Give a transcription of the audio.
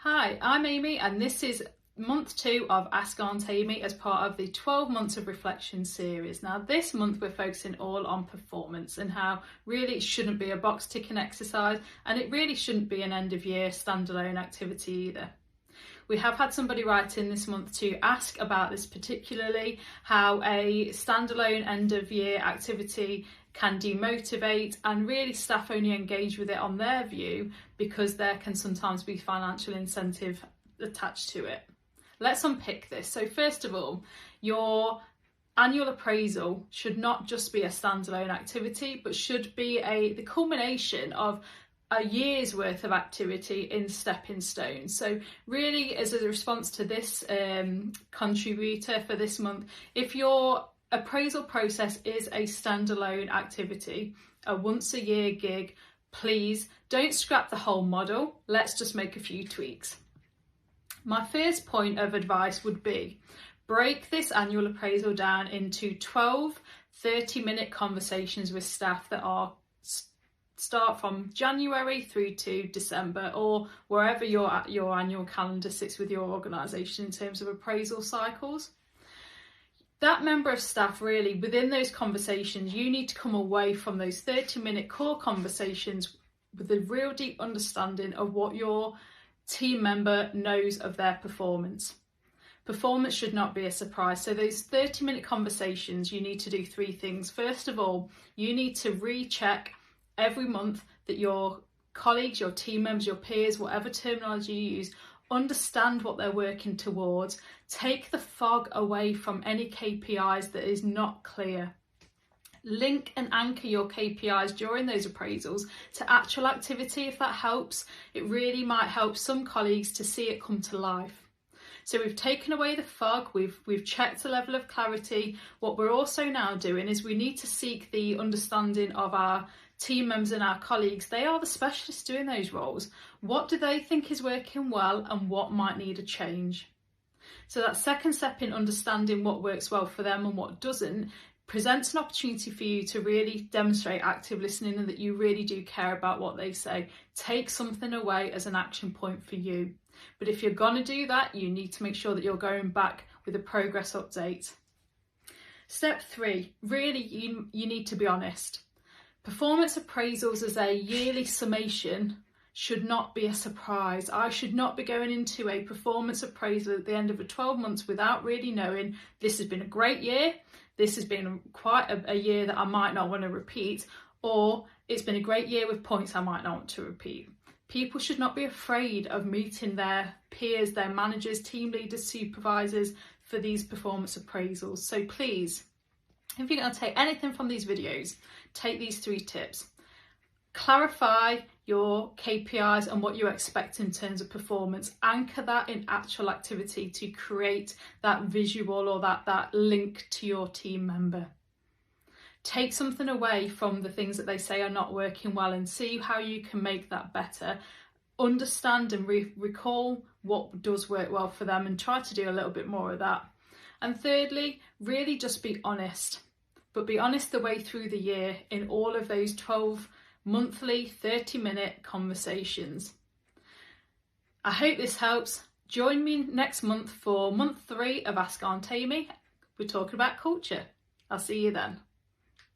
Hi, I'm Amy and this is month 2 of Ask Aunt Amy as part of the 12 months of reflection series. Now this month we're focusing all on performance and how really it shouldn't be a box ticking exercise and it really shouldn't be an end of year standalone activity either. We have had somebody write in this month to ask about this, particularly how a standalone end of year activity can demotivate and really staff only engage with it on their view because there can sometimes be financial incentive attached to it. Let's unpick this. So first of all, your annual appraisal should not just be a standalone activity, but should be the culmination of a year's worth of activity in stepping stones. So really, as a response to this contributor for this month, if your appraisal process is a standalone activity, a once a year gig, please don't scrap the whole model. Let's just make a few tweaks. My first point of advice would be break this annual appraisal down into 12 30-minute conversations with staff that start from January through to December, or wherever your annual calendar sits with your organisation in terms of appraisal cycles. That member of staff, really, within those conversations, you need to come away from those 30-minute core conversations with a real deep understanding of what your team member knows of their performance. Performance should not be a surprise. So those 30-minute conversations, you need to do 3 things. First of all, you need to recheck every month that your colleagues, your team members, your peers, whatever terminology you use, understand what they're working towards. Take the fog away from any KPIs that is not clear. Link and anchor your KPIs during those appraisals to actual activity if that helps. It really might help some colleagues to see it come to life. So we've taken away the fog, we've checked the level of clarity. What we're also now doing is we need to seek the understanding of our team members and our colleagues. They are the specialists doing those roles. What do they think is working well and what might need a change? So that second step in understanding what works well for them and what doesn't presents an opportunity for you to really demonstrate active listening and that you really do care about what they say. Take something away as an action point for you. But if you're going to do that, you need to make sure that you're going back with a progress update. Step 3, really you need to be honest. Performance appraisals as a yearly summation should not be a surprise. I should not be going into a performance appraisal at the end of 12 months without really knowing this has been a great year, this has been quite a year that I might not want to repeat, or it's been a great year with points I might not want to repeat. People should not be afraid of meeting their peers, their managers, team leaders, supervisors for these performance appraisals. So please, if you're going to take anything from these videos, take these 3 tips. Clarify your KPIs and what you expect in terms of performance. Anchor that in actual activity to create that visual or that link to your team member. Take something away from the things that they say are not working well and see how you can make that better. Understand and recall what does work well for them and try to do a little bit more of that. And thirdly, really just be honest. But be honest the way through the year in all of those 12 monthly 30-minute conversations. I hope this helps. Join me next month for month 3 of Ask Aunt Amy. We're talking about culture. I'll see you then.